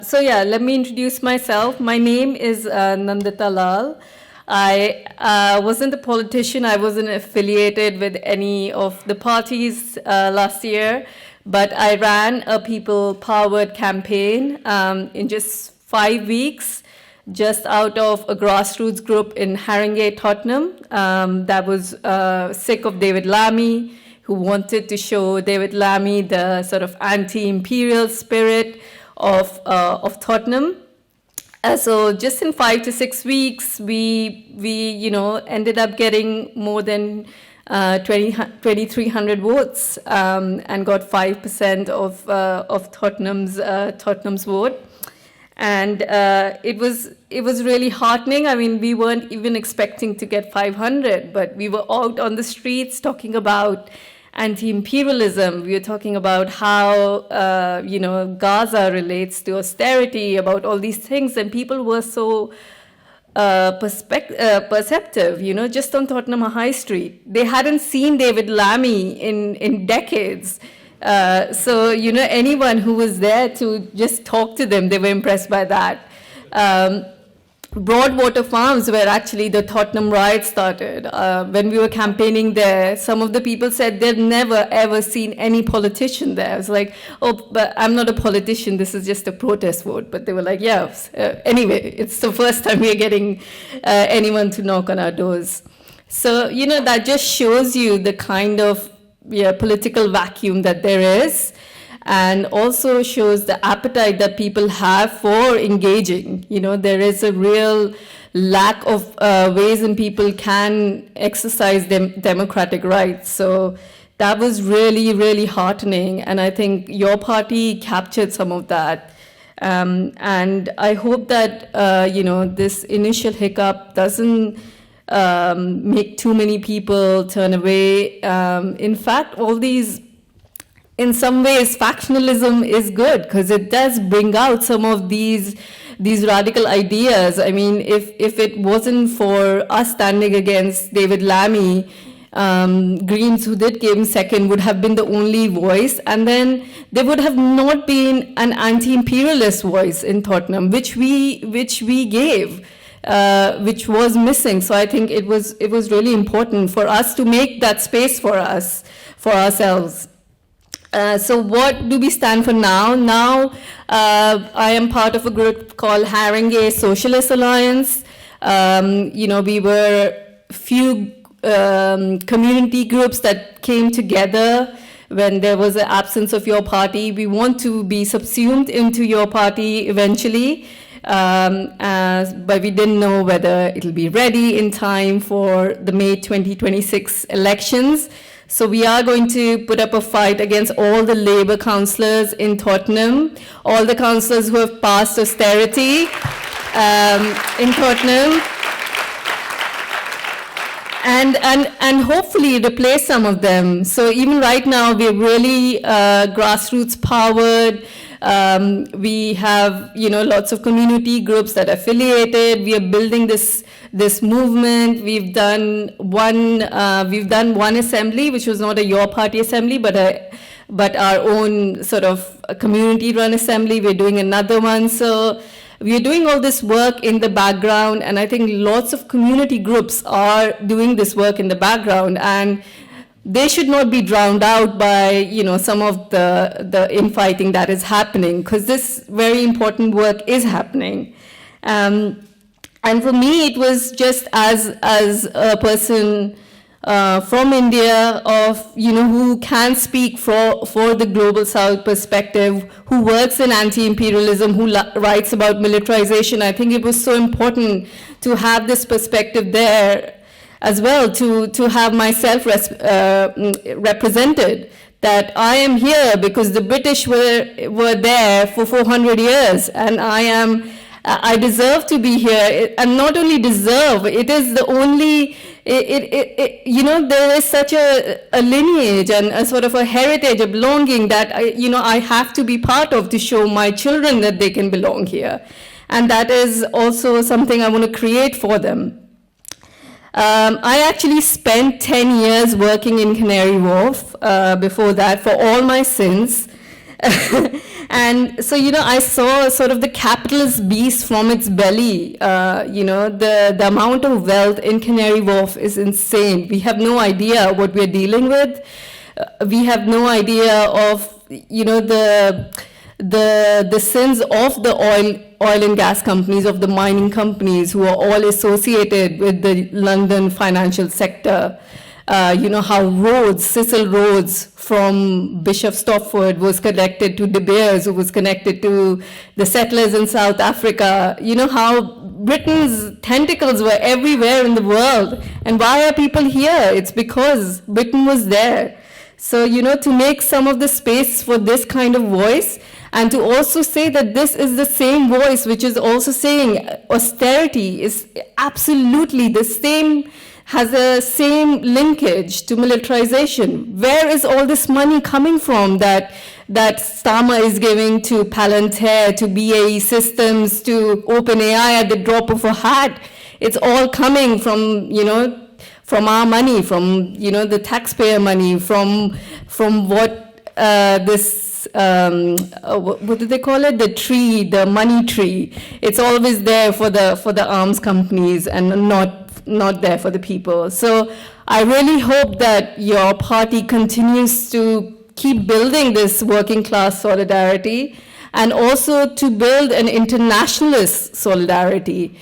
So yeah, let me introduce myself. My name is Nandita Lal. I wasn't a politician. I wasn't affiliated with any of the parties last year, but I ran a people-powered campaign in just 5 weeks, just out of a grassroots group in Haringey, Tottenham, that was sick of David Lammy, who wanted to show David Lammy the sort of anti-imperial spirit of Tottenham. So just in 5 to 6 weeks, we ended up getting more than 2,300 votes and got 5% of Tottenham's vote. And it was really heartening. I mean, we weren't even expecting to get 500, but we were out on the streets talking about anti-imperialism. We were talking about how Gaza relates to austerity, about all these things, and people were so perceptive. Just on Tottenham High Street, they hadn't seen David Lammy in decades. So anyone who was there to just talk to them, they were impressed by that. Broadwater Farms, where actually the Tottenham riots started, when we were campaigning there, some of the people said they'd never ever seen any politician there. I was like, oh, but I'm not a politician, this is just a protest vote. But they were like, yeah, anyway, it's the first time we're getting anyone to knock on our doors. So, that just shows you the kind of political vacuum that there is, and also shows the appetite that people have for engaging. There is a real lack of ways in people can exercise democratic rights. So that was really, really heartening, and I think your party captured some of that. And I hope that this initial hiccup doesn't make too many people turn away. In fact, all these, in some ways, factionalism is good because it does bring out some of these radical ideas. I mean, if it wasn't for us standing against David Lammy, Greens, who did came second, would have been the only voice, and then there would have not been an anti-imperialist voice in Tottenham, which we gave. Which was missing. So I think it was really important for us to make that space for ourselves. So what do we stand for now? Now I am part of a group called Haringey Socialist Alliance. We were few community groups that came together when there was an absence of your party. We want to be subsumed into your party eventually. But we didn't know whether it'll be ready in time for the May 2026 elections. So we are going to put up a fight against all the Labour councillors in Tottenham, all the councillors who have passed austerity in Tottenham, and hopefully replace some of them. So even right now, we're really grassroots powered. We have, lots of community groups that are affiliated. We are building this movement. We've done one assembly, which was not a your party assembly, but our own sort of community-run assembly. We're doing another one. So we're doing all this work in the background, and I think lots of community groups are doing this work in the background, and they should not be drowned out by, some of the infighting that is happening, because this very important work is happening. And for me, it was just as a person from India, who can speak for the Global South perspective, who works in anti-imperialism, who writes about militarization. I think it was so important to have this perspective there as well, to have myself represented, that I am here because the British were there for 400 years, and I deserve to be here. And not only deserve, it is the only, there is such a lineage and a sort of a heritage, a belonging that I have to be part of to show my children that they can belong here. And that is also something I want to create for them. I actually spent 10 years working in Canary Wharf before that for all my sins. And so, I saw sort of the capitalist beast from its belly. The amount of wealth in Canary Wharf is insane. We have no idea what we're dealing with. We have no idea of, the sins of the oil and gas companies, of the mining companies who are all associated with the London financial sector. How Cecil Rhodes from Bishop Stopford was connected to De Beers, who was connected to the settlers in South Africa. How Britain's tentacles were everywhere in the world. And why are people here? It's because Britain was there. So, to make some of the space for this kind of voice, and to also say that this is the same voice which is also saying austerity is absolutely the same, has the same linkage to militarization. Where is all this money coming from that Starmer is giving to Palantir, to BAE Systems, to OpenAI at the drop of a hat? It's all coming from, from our money, from, the taxpayer money, from what what do they call it? The tree, the money tree. It's always there for the arms companies and not there for the people. So I really hope that your party continues to keep building this working class solidarity, and also to build an internationalist solidarity.